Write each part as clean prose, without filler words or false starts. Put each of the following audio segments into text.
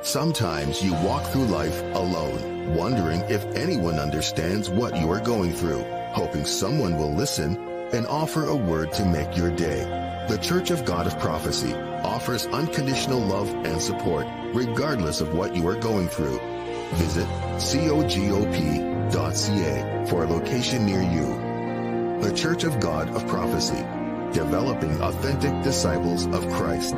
Sometimes you walk through life alone, wondering if anyone understands what you are going through, hoping someone will listen and offer a word to make your day. The Church of God of Prophecy offers unconditional love and support, regardless of what you are going through. Visit cogop.ca for a location near you. The Church of God of Prophecy, developing authentic disciples of Christ.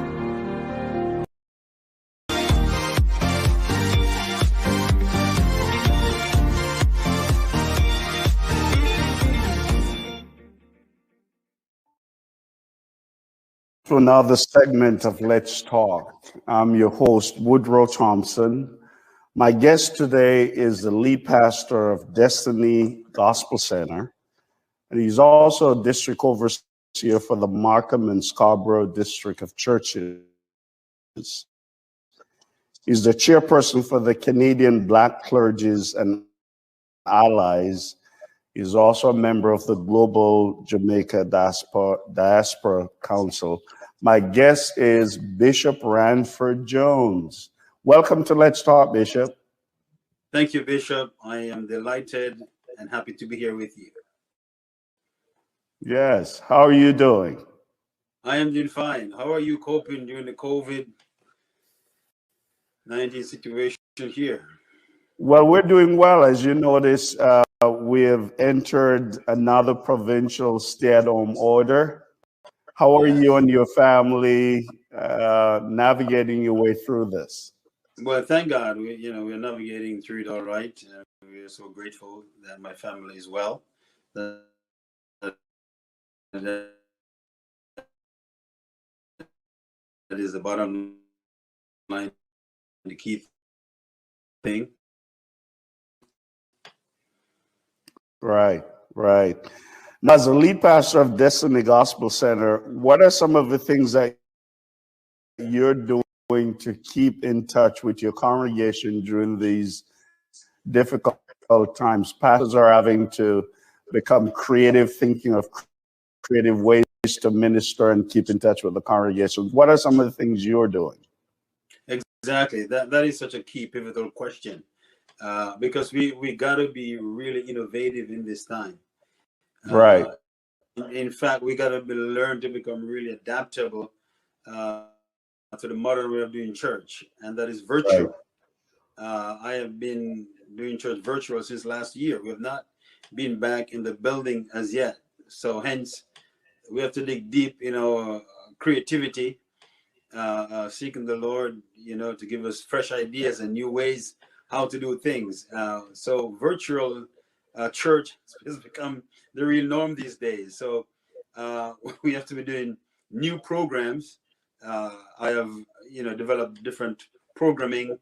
To another segment of Let's Talk. I'm your host, Woodroe Thompson. My guest today is the lead pastor of Destiny Gospel Center, and he's also a district overseer for the Markham and Scarborough District of Churches. He's the chairperson for the Canadian Black Clergies and Allies. He's also a member of the Global Jamaica Diaspora Council. My guest is Bishop Ransford Jones. Welcome to Let's Talk, Bishop. Thank you, Bishop. I am delighted and happy to be here with you. Yes. How are you doing? I am doing fine. How are you coping during the COVID-19 situation here? Well, we're doing well. As you notice, we have entered another provincial stay-at-home order. How are you and your family navigating your way through this? Well, thank God, we're navigating through it all right. We are so grateful that my family is well. That is the bottom line, the key thing. Right. Now, as a lead pastor of Destiny Gospel Center, what are some of the things that you're doing to keep in touch with your congregation during these difficult times? Pastors are having to become creative, thinking of creative ways to minister and keep in touch with the congregation. What are some of the things you're doing? Exactly. That is such a key, pivotal question. Because we got to be really innovative in this time. Right. In fact, we got to learn to become really adaptable to the modern way of doing church, and that is virtual. Right. I have been doing church virtual since last year. We have not been back in the building as yet. So hence, we have to dig deep in our creativity, seeking the Lord, to give us fresh ideas and new ways how to do things. So virtual church has become the real norm these days. So we have to be doing new programs. I have, developed different programming.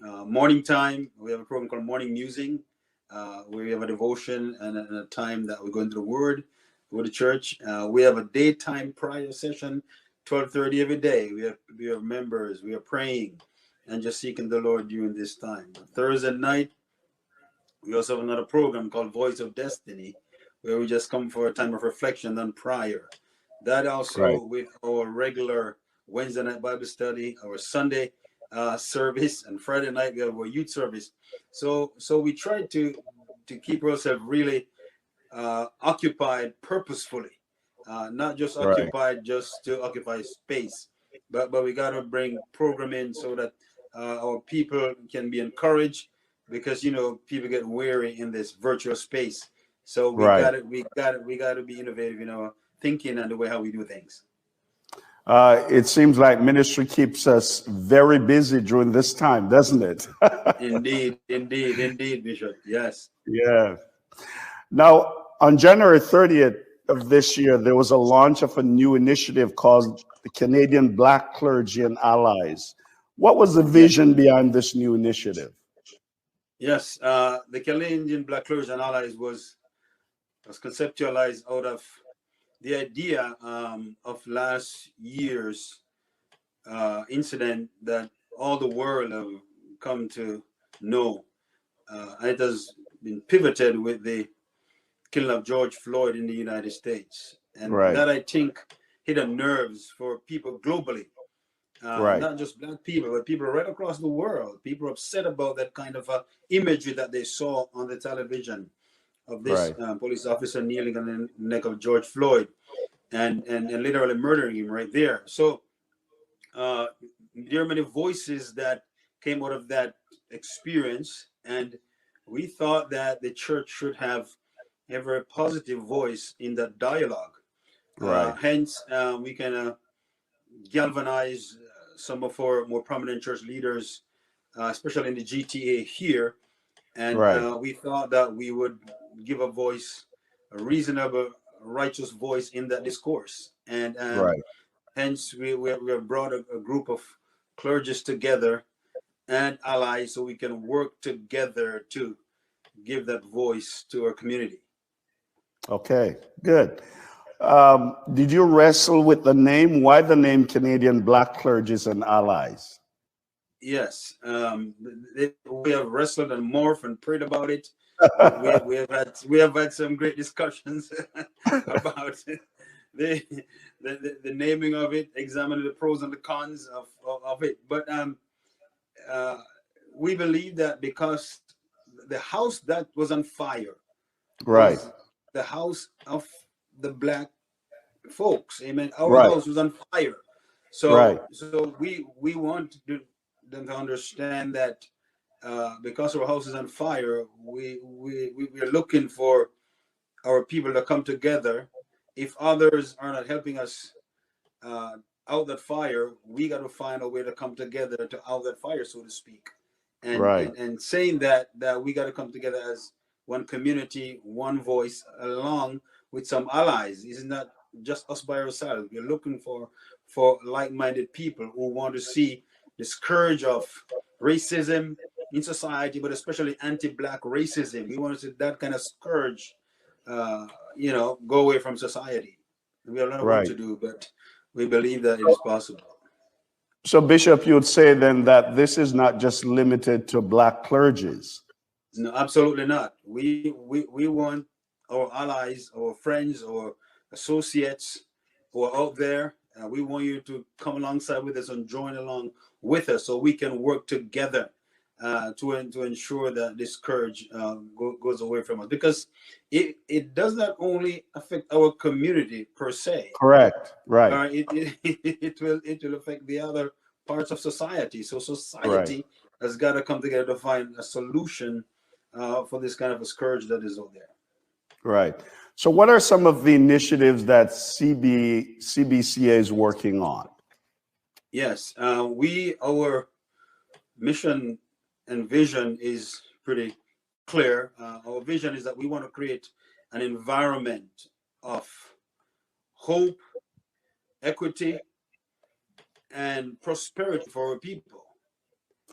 Morning time, we have a program called Morning Musing, where we have a devotion and a time that we go into the Word with the church. We have a daytime prayer session, 12:30 every day. We have members. We are praying and just seeking the Lord during this time. Thursday night, we also have another program called Voice of Destiny, where we just come for a time of reflection and prayer. That also right. With our regular Wednesday night Bible study, our Sunday service, and Friday night we have our youth service. So we try to keep ourselves really occupied purposefully, not just occupied just to occupy space, but we got to bring programming so that our people can be encouraged, because people get weary in this virtual space. So we got to be innovative in our thinking and the way how we do things. It seems like ministry keeps us very busy during this time, doesn't it? Indeed, Bishop. Yes. Yeah. Now, on January 30th of this year, there was a launch of a new initiative called the Canadian Black Clergy and Allies. What was the vision behind this new initiative? Yes, the Canadian Black Clergy and Allies was conceptualized out of the idea of last year's incident that all the world have come to know. It has been pivoted with the killing of George Floyd in the United States. And that, I think, hit a nerves for people globally. Not just black people, but people right across the world. People are upset about that kind of imagery that they saw on the television of this police officer kneeling on the neck of George Floyd and literally murdering him right there. So there are many voices that came out of that experience, and we thought that the church should have a very positive voice in that dialogue. Hence, we can galvanize some of our more prominent church leaders, especially in the GTA here. And we thought that we would give a voice, a reasonable, righteous voice in that discourse. And hence, we have brought a group of clergies together and allies so we can work together to give that voice to our community. Okay, good. Did you wrestle with the name? Why the name Canadian Black Clergies and Allies? Yes, we have wrestled and morphed and prayed about it. we have had some great discussions about the naming of it, examining the pros and the cons of it. But we believe that because the house that was on fire, was the house of the black folks. Amen. Our house was on fire. So we want them to understand that because our house is on fire, we are looking for our people to come together. If others are not helping us out that fire, we got to find a way to come together to out that fire, so to speak. And saying that we got to come together as one community, one voice, along with some allies. It's not just us by ourselves. We're looking for like-minded people who want to see the scourge of racism in society, but especially anti-black racism. We want to see that kind of scourge, go away from society. We have a lot of work to do, but we believe that it is possible. So, Bishop, you would say then that this is not just limited to black clergies. No, absolutely not. We want our allies, our friends, our associates who are out there. We want you to come alongside with us and join along with us so we can work together to ensure that this scourge goes away from us. Because it does not only affect our community per se. Correct. It will affect the other parts of society. So society has got to come together to find a solution for this kind of a scourge that is out there. Right. So what are some of the initiatives that CBCA is working on? Yes, our mission and vision is pretty clear. Our vision is that we want to create an environment of hope, equity, and prosperity for our people.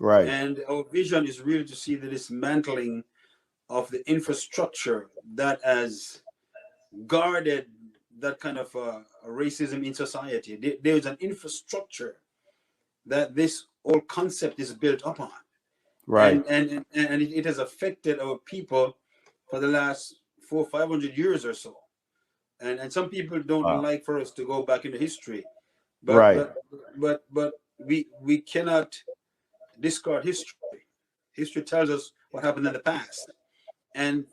Right. And our vision is really to see the dismantling of the infrastructure that has guarded that kind of racism in society. There's an infrastructure that this whole concept is built upon. Right. And it has affected our people for the last 400 or 500 years or so. And some people don't like for us to go back into history. But we cannot discard history. History tells us what happened in the past. And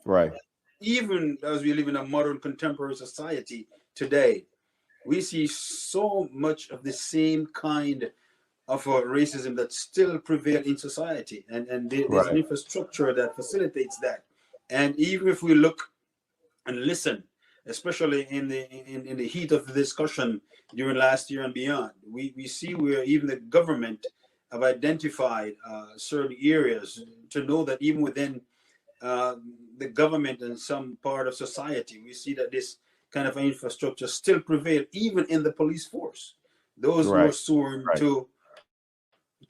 even as we live in a modern contemporary society today, we see so much of the same kind of racism that still prevail in society. And there's an infrastructure that facilitates that. And even if we look and listen, especially in the heat of the discussion during last year and beyond, we see where even the government have identified certain areas to know that even within the government and some part of society, we see that this kind of infrastructure still prevail, even in the police force. Those who are sworn to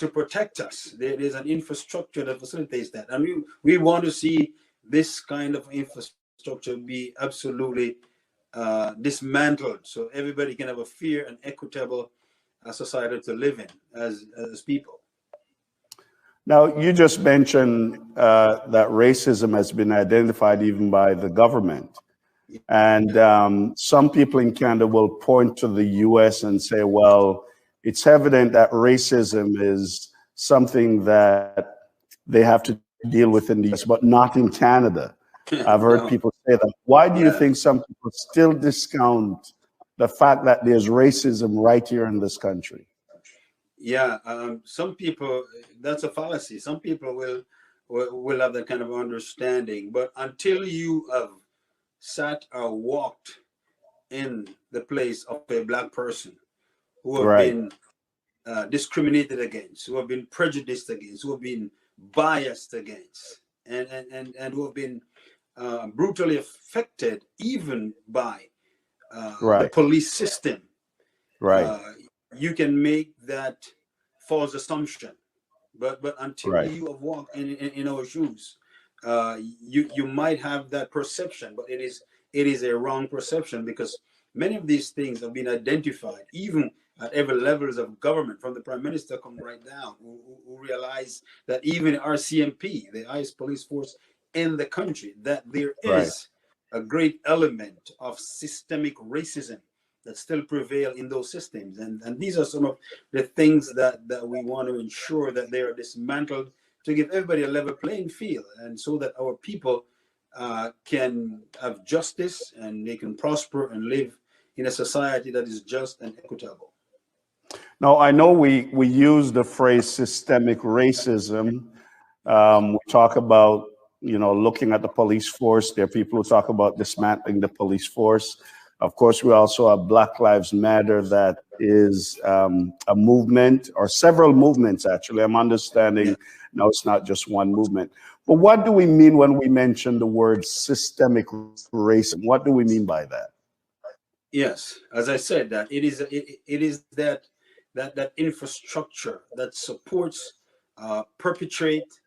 protect us. There's an infrastructure that facilitates that. And we want to see this kind of infrastructure be absolutely dismantled, so everybody can have a fair and equitable society to live in as people. Now, you just mentioned that racism has been identified even by the government. And some people in Canada will point to the US and say, well, it's evident that racism is something that they have to deal with in the US, but not in Canada. I've heard people say that. Why do you think some people still discount the fact that there's racism right here in this country? Yeah, some people, that's a fallacy. Some people will have that kind of understanding, but until you have sat or walked in the place of a Black person who have been discriminated against, who have been prejudiced against, who have been biased against, and who have been brutally affected even by the police system, you can make that false assumption. But until you have walked in our shoes, you might have that perception, but it is a wrong perception, because many of these things have been identified even at every levels of government, from the Prime Minister come right down, who realize that even RCMP, the highest police force in the country, that there is a great element of systemic racism that still prevail in those systems. And these are some of the things that we want to ensure that they are dismantled, to give everybody a level playing field, and so that our people can have justice and they can prosper and live in a society that is just and equitable. Now, I know we use the phrase systemic racism. We talk about, looking at the police force. There are people who talk about dismantling the police force. Of course, we also have Black Lives Matter, that is a movement, or several movements, actually. I'm understanding now it's not just one movement. But what do we mean when we mention the word systemic racism? What do we mean by that? Yes, as I said, that it is that infrastructure that supports, perpetrate,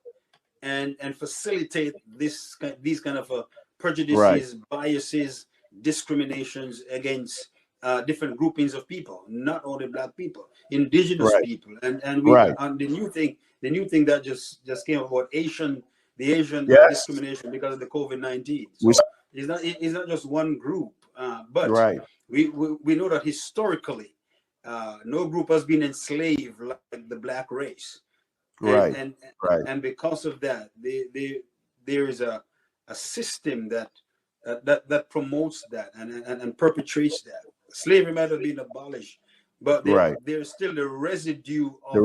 and facilitate these kind of prejudices, biases, discriminations against different groupings of people, not only Black people, indigenous people, and we and the new thing that just came about the Asian discrimination because of the COVID-19. So it's not just one group, but we know that historically no group has been enslaved like the Black race, and because of that, there is a system that promotes that and perpetrates that. Slavery might have been abolished, but there's still the residue of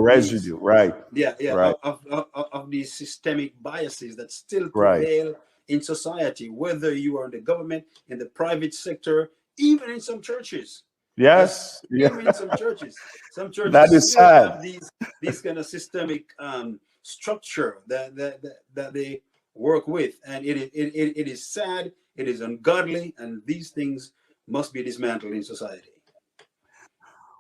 of these systemic biases that still prevail in society, whether you are in the government, in the private sector, even in some churches. Even in some churches. Some churches that is still sad. have these kind of systemic structure that they work with, and it is sad. It is ungodly, and these things must be dismantled in society.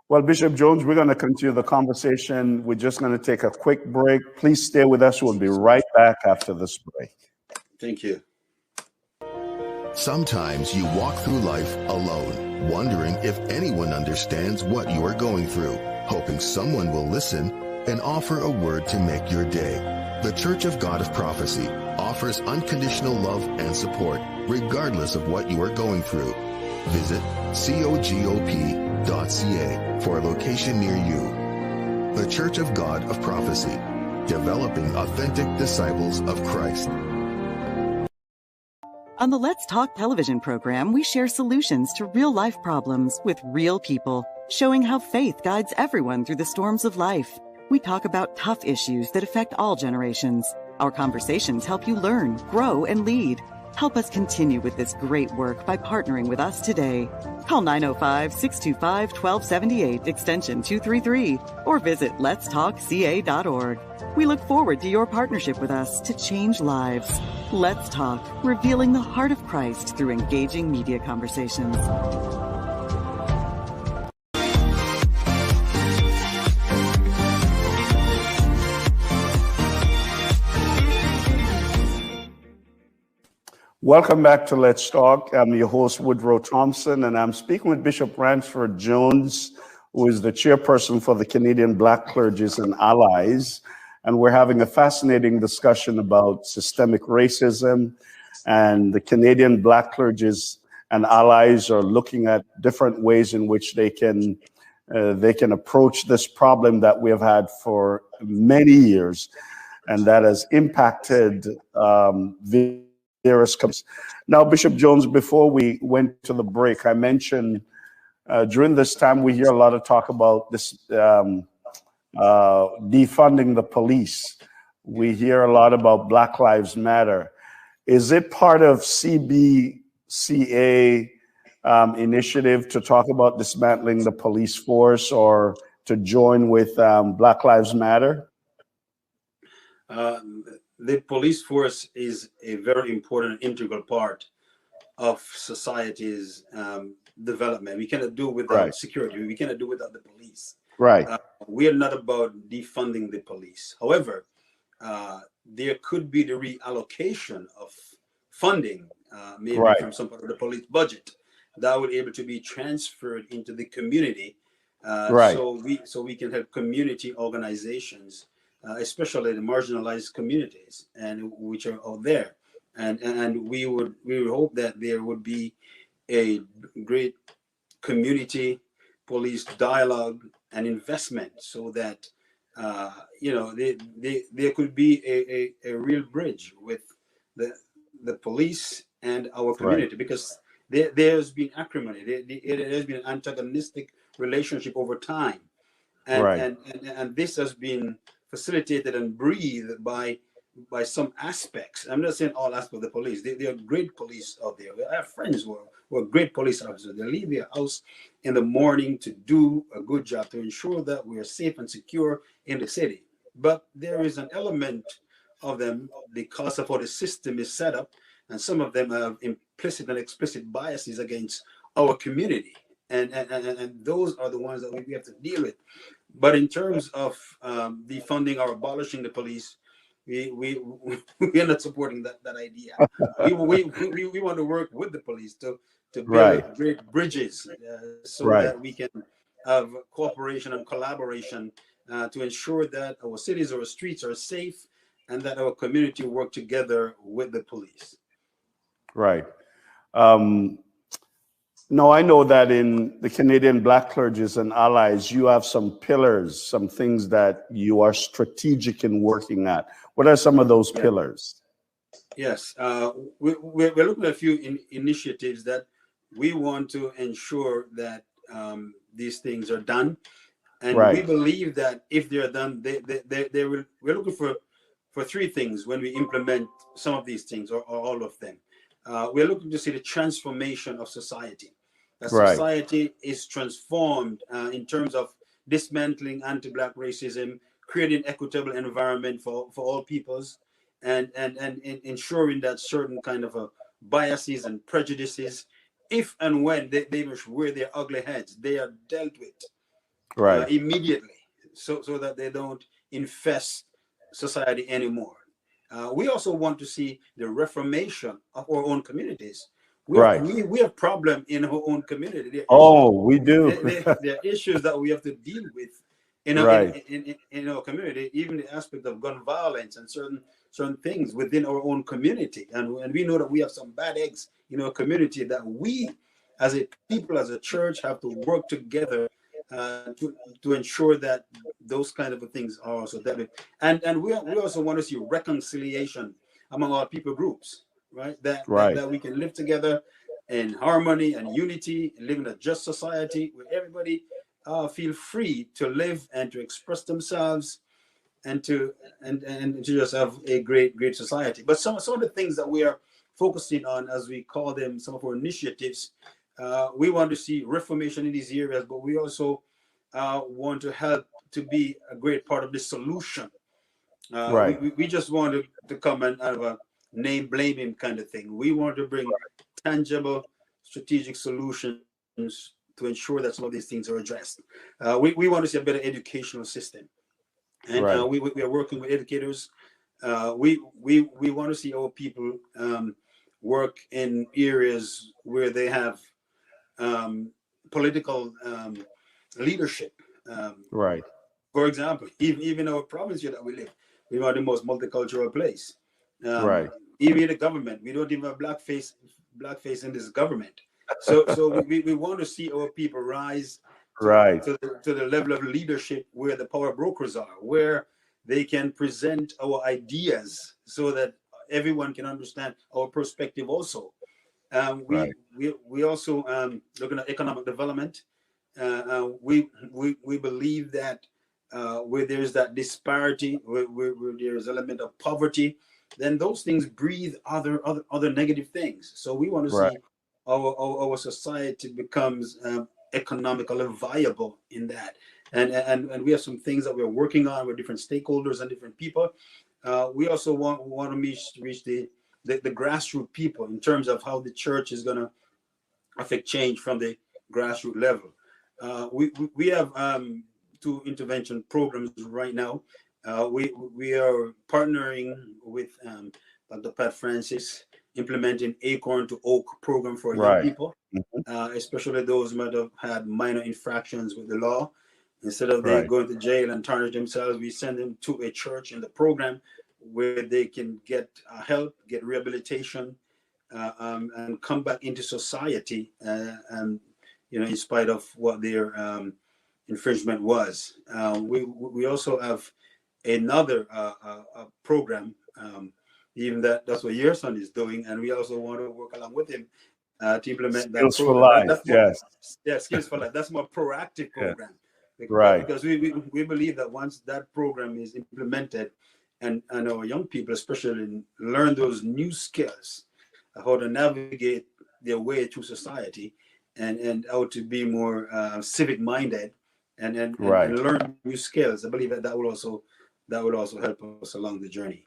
Well, Bishop Jones, we're going to continue the conversation. We're just going to take a quick break. Please stay with us. We'll be right back after this break. Thank you. Sometimes you walk through life alone, wondering if anyone understands what you are going through, hoping someone will listen and offer a word to make your day. The Church of God of Prophecy offers unconditional love and support, regardless of what you are going through. Visit cogop.ca for a location near you. The Church of God of Prophecy, developing authentic disciples of Christ. On the Let's Talk television program, we share solutions to real-life problems with real people, showing how faith guides everyone through the storms of life. We talk about tough issues that affect all generations. Our conversations help you learn, grow, and lead. Help us continue with this great work by partnering with us today. Call 905-625-1278 extension 233 or visit letstalkca.org. We look forward to your partnership with us to change lives. Let's Talk, revealing the heart of Christ through engaging media conversations. Welcome back to Let's Talk. I'm your host, Woodroe Thompson, and I'm speaking with Bishop Ransford Jones, who is the chairperson for the Canadian Black Clergies and Allies. And we're having a fascinating discussion about systemic racism, and the Canadian Black Clergies and Allies are looking at different ways in which they can approach this problem that we have had for many years, and that has impacted various companies. Now, Bishop Jones, before we went to the break, I mentioned during this time we hear a lot of talk about this defunding the police. We hear a lot about Black Lives Matter. Is it part of CBCA initiative to talk about dismantling the police force or to join with Black Lives Matter? The police force is a very important integral part of society's development. We cannot do without security. We cannot do without the police. Right. We are not about defunding the police. However, there could be the reallocation of funding, maybe from some part of the police budget, that would be able to be transferred into the community, so we can have community organizations, especially the marginalized communities and which are out there, and we would hope that there would be a great community police dialogue and investment, so that there could be a real bridge with the police and our community, because there's been acrimony, there's been an antagonistic relationship over time, and this has been facilitated and breathed by some aspects. I'm not saying all aspects of the police. There are great police out there. I have friends who are great police officers. They leave their house in the morning to do a good job, to ensure that we are safe and secure in the city. But there is an element of them, because of how the system is set up, and some of them have implicit and explicit biases against our community. And those are the ones that we have to deal with. But in terms of defunding or abolishing the police, we are not supporting that idea. We want to work with the police to build great bridges, so that we can have cooperation and collaboration to ensure that our cities, our streets are safe, and that our community work together with the police. Right. Now, I know that in the Canadian Black Clergies and Allies, you have some pillars, some things that you are strategic in working at. What are some of those pillars? Yes, we're looking at a few initiatives that we want to ensure that these things are done. And we believe that if they're done, they will. We're looking for three things when we implement some of these things, or all of them. We're looking to see the transformation of society. That society is transformed in terms of dismantling anti-Black racism, creating equitable environment for all peoples, and ensuring that certain kind of biases and prejudices, if and when they rear their ugly heads, they are dealt with immediately, so that they don't infest society anymore. We also want to see the reformation of our own communities. We have problem in our own community. We do. There are issues that we have to deal with in our community, even the aspect of gun violence and certain things within our own community. And we know that we have some bad eggs in our community that we, as a people, as a church, have to work together to ensure that those kind of things are also dealt with. And we also want to see reconciliation among our people groups, that we can live together in harmony and unity, and live in a just society where everybody feel free to live and to express themselves, and to just have a great society. But some of the things that we are focusing on, as we call them, some of our initiatives. We want to see reformation in these areas, but we also want to help to be a great part of the solution. Right. We just want to come and have a name blaming kind of thing. We want to bring tangible strategic solutions to ensure that some of these things are addressed. We want to see a better educational system, and Right. we are working with educators. We want to see our people work in areas where they have political leadership. Right. For example, even our province here that we live, we are the most multicultural place. Right. Even in the government, we don't even have blackface in this government. So we want to see our people rise Right. to the level of leadership where the power brokers are, where they can present our ideas so that everyone can understand our perspective also. Right. We also looking at economic development. We believe that where there's that disparity, where there's element of poverty, then those things breathe other negative things. So we want to Right. see our society becomes economically viable in that, and we have some things that we're working on with different stakeholders and different people. We also want to reach the grassroots people in terms of how the church is going to affect change from the grassroots level. We have two intervention programs right now. We are partnering with Dr. Pat Francis, implementing Acorn to Oak program for young Right. people, especially those who might have had minor infractions with the law. Instead of they Right. going to jail and tarnish themselves, we send them to a church in the program where they can get help, get rehabilitation, and come back into society, and in spite of what their infringement was. We also have another program, even that's what your son is doing, and we also want to work along with him to implement that Skills for program. life. That's more, Yes. yeah, Skills for Life. That's more proactive Yeah. program. Right. Because we believe that once that program is implemented, and our young people especially learn those new skills, how to navigate their way through society, and how to be more civic minded, and Right. learn new skills. I believe that will also help us along the journey.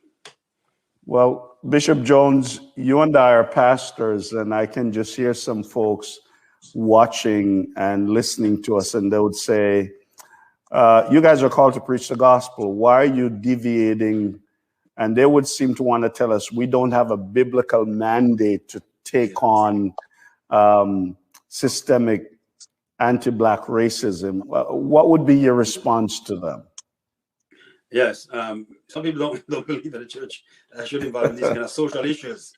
Well, Bishop Jones, you and I are pastors, and I can just hear some folks watching and listening to us, and they would say, you guys are called to preach the gospel. Why are you deviating? And they would seem to want to tell us we don't have a biblical mandate to take on systemic anti-Black racism. What would be your response to them? Yes, some people don't believe that the church should involve in these kind of social issues,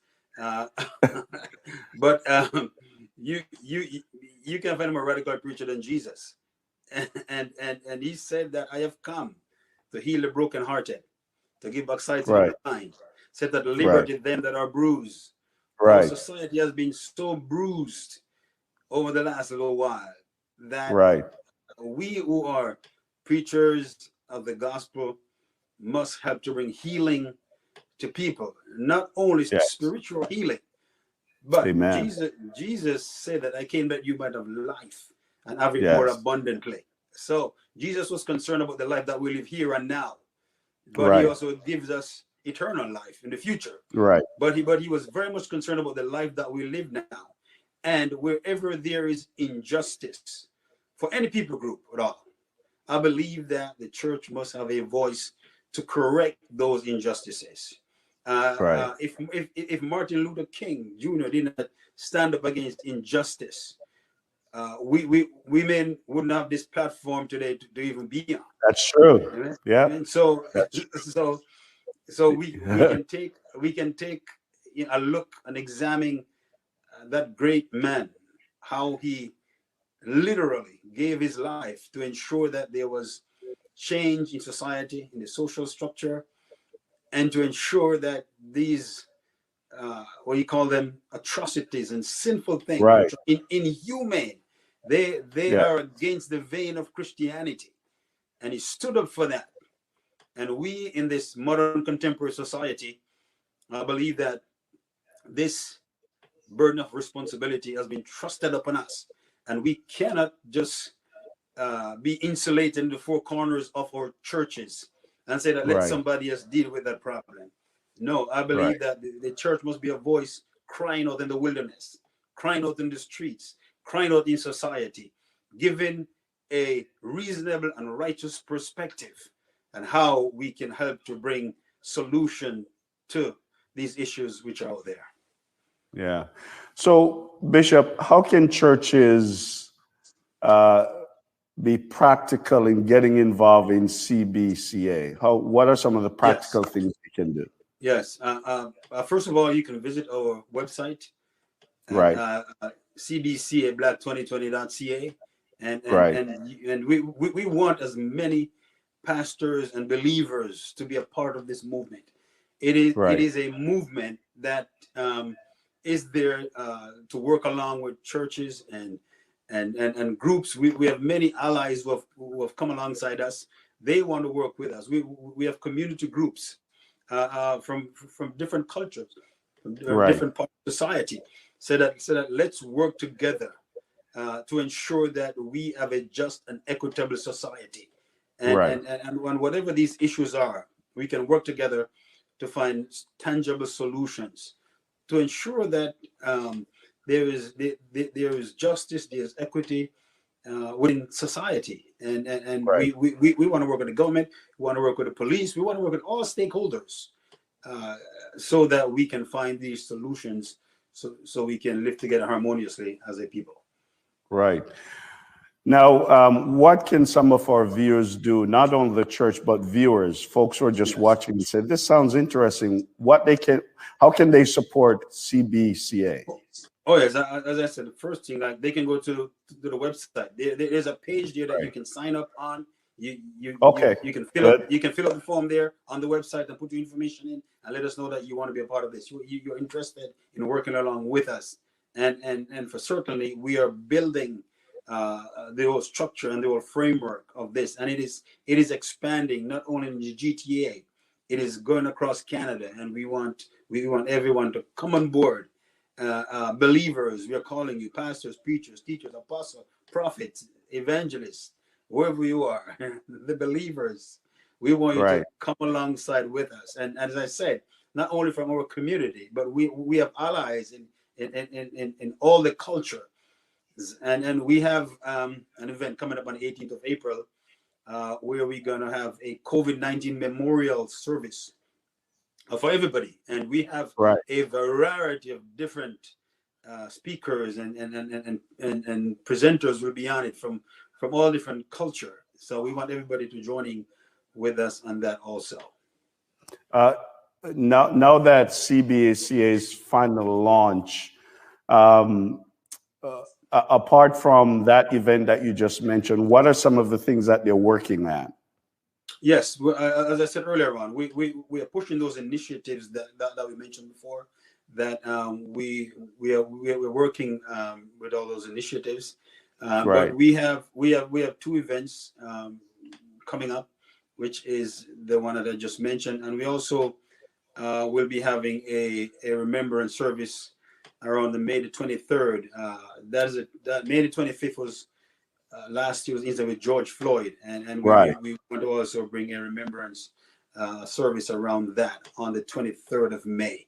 but you can find a more radical preacher than Jesus, and he said that I have come to heal the brokenhearted, to give back sight to the blind, set at liberty them that are bruised. Our society has been so bruised over the last little while that we who are preachers of the gospel must help to bring healing to people, not only spiritual healing, but Jesus said that I came that you might have life and have it more abundantly. So Jesus was concerned about the life that we live here and now, but he also gives us eternal life in the future. But he was very much concerned about the life that we live now, and wherever there is injustice for any people group at all, I believe that the church must have a voice to correct those injustices. If Martin Luther King Jr. did not stand up against injustice, we men wouldn't have this platform today to even be on. That's true. Yeah. And so we can take a look and examine that great man, how he literally gave his life to ensure that there was change in society, in the social structure, and to ensure that these what you call them atrocities and sinful things, inhumane, they are against the vein of Christianity, and he stood up for that. And we in this modern contemporary society, I believe that this burden of responsibility has been trusted upon us, and we cannot just be insulated in the four corners of our churches and say that let Right. somebody else deal with that problem. No, I Right. believe that the church must be a voice crying out in the wilderness, crying out in the streets, crying out in society, giving a reasonable and righteous perspective and how we can help to bring solution to these issues which are out there. Yeah. So, Bishop, how can churches be practical in getting involved in CBCA? What are some of the practical Yes. things they can do? Yes. First of all, you can visit our website at Right. cbcablack2020.ca, Right. and we want as many pastors and believers to be a part of this movement. It Right. is a movement that is there to work along with churches and groups. We have many allies who have come alongside us. They want to work with us. We have community groups from different cultures, from Right. different parts of society. So that let's work together to ensure that we have a just and equitable society, Right. and whatever these issues are, we can work together to find tangible solutions to ensure that there is justice, there's equity within society, and Right. we want to work with the government, we want to work with the police, we want to work with all stakeholders so that we can find these solutions, so we can live together harmoniously as a people. Right. Now, what can some of our viewers do, not only the church, but viewers, folks who are just Yes. watching and say, this sounds interesting. How can they support CBCA? Oh yes, as I said, the first thing, like, they can go to the website. There's a page there that you can sign up on. Okay. You can fill Good. up the form there on the website and put your information in and let us know that you want to be a part of this. You're interested in working along with us, and for certainly we are building the whole structure and the whole framework of this, and it is expanding not only in the GTA, it is going across Canada, and we want everyone to come on board. Believers, we are calling you pastors, preachers, teachers, apostles, prophets, evangelists, wherever you are, the believers. We want you Right. to come alongside with us. And as I said, not only from our community, but we have allies in all the culture. And we have an event coming up on the 18th of April where we're going to have a COVID-19 memorial service for everybody, and we have Right. a variety of different speakers and presenters will be on it from all different culture. So we want everybody to join in with us on that also. Now that CBCA's final launch, apart from that event that you just mentioned, what are some of the things that they're working at? Yes, as I said earlier on, we are pushing those initiatives that we mentioned before. That we're working with all those initiatives, Right. but we have two events coming up, which is the one that I just mentioned, and we also will be having a remembrance service around the May the 23rd. That May the 25th was. Last year was incident with George Floyd, and Right. we want to also bring a remembrance service around that on the 23rd of May.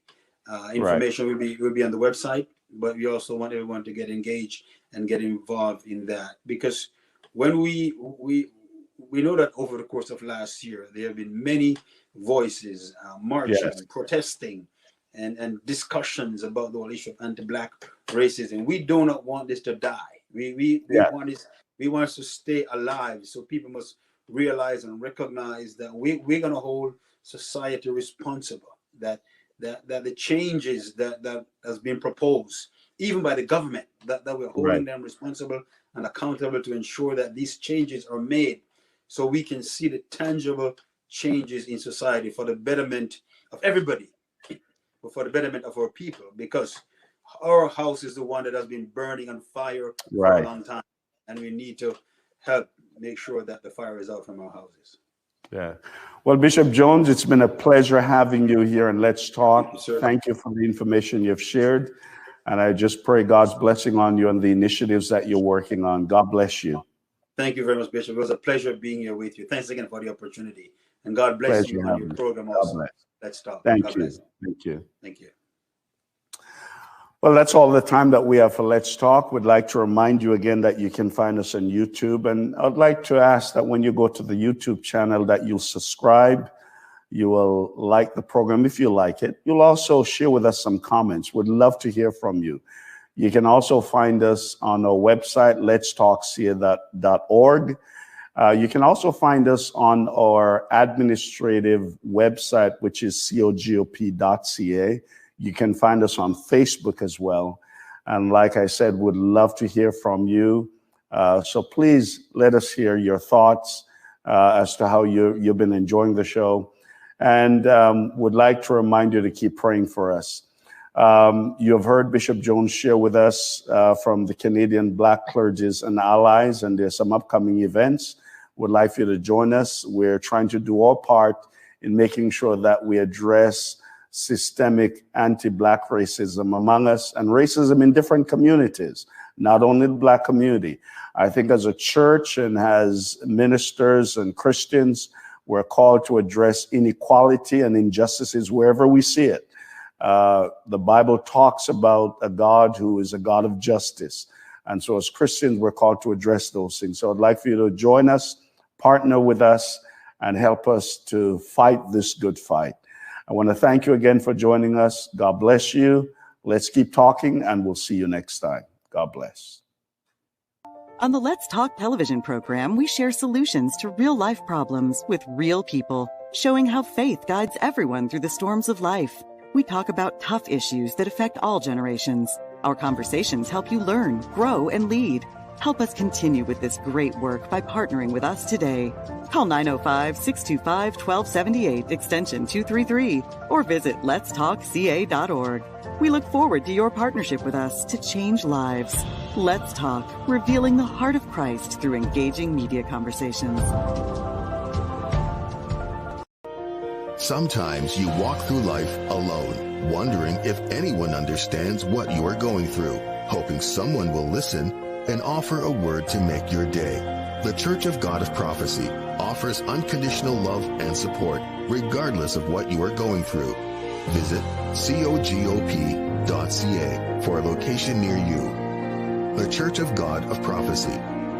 Information will be on the website, but we also want everyone to get engaged and get involved in that, because when we know that over the course of last year there have been many voices marching, Yes. protesting, and discussions about the whole issue of anti-Black racism. We do not want this to die. We want this. We want us to stay alive. So people must realize and recognize that we're going to hold society responsible. That the changes that has been proposed, even by the government, that we're holding them responsible and accountable to ensure that these changes are made, so we can see the tangible changes in society for the betterment of everybody, but for the betterment of our people, because our house is the one that has been burning on fire for a long time, and we need to help make sure that the fire is out from our houses. Yeah. Well, Bishop Jones, it's been a pleasure having you here and Let's Talk. Thank you for the information you've shared. And I just pray God's blessing on you and the initiatives that you're working on. God bless you. Thank you very much, Bishop. It was a pleasure being here with you. Thanks again for the opportunity. And God bless you on your program also. Let's Talk. Thank God you. bless. Thank you. Thank you. Well, that's all the time that we have for Let's Talk. We'd like to remind you again that you can find us on YouTube. And I'd like to ask that when you go to the YouTube channel that you'll subscribe, you will like the program if you like it. You'll also share with us some comments. We'd love to hear from you. You can also find us on our website, letstalkca.org. You can also find us on our administrative website, which is cogop.ca. You can find us on Facebook as well. And like I said, would love to hear from you. So please let us hear your thoughts as to how you've been enjoying the show. And would like to remind you to keep praying for us. You have heard Bishop Jones share with us from the Canadian Black Clergies and Allies, and there's some upcoming events. Would like for you to join us. We're trying to do our part in making sure that we address systemic anti-Black racism among us and racism in different communities, not only the Black community. I think as a church and as ministers and Christians, we're called to address inequality and injustices wherever we see it. The Bible talks about a God who is a God of justice. And so as Christians, we're called to address those things. So I'd like for you to join us, partner with us, and help us to fight this good fight. I want to thank you again for joining us. God bless you. Let's keep talking, and we'll see you next time. God bless. On the Let's Talk television program, we share solutions to real-life problems with real people, showing how faith guides everyone through the storms of life. We talk about tough issues that affect all generations. Our conversations help you learn, grow, and lead. Help us continue with this great work by partnering with us today. Call 905-625-1278, extension 233, or visit letstalkca.org. We look forward to your partnership with us to change lives. Let's Talk, revealing the heart of Christ through engaging media conversations. Sometimes you walk through life alone, wondering if anyone understands what you are going through, hoping someone will listen and offer a word to make your day. The Church of God of Prophecy offers unconditional love and support, regardless of what you are going through. Visit cogop.ca for a location near you. The Church of God of Prophecy,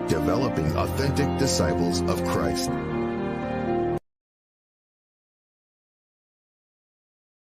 developing authentic disciples of Christ.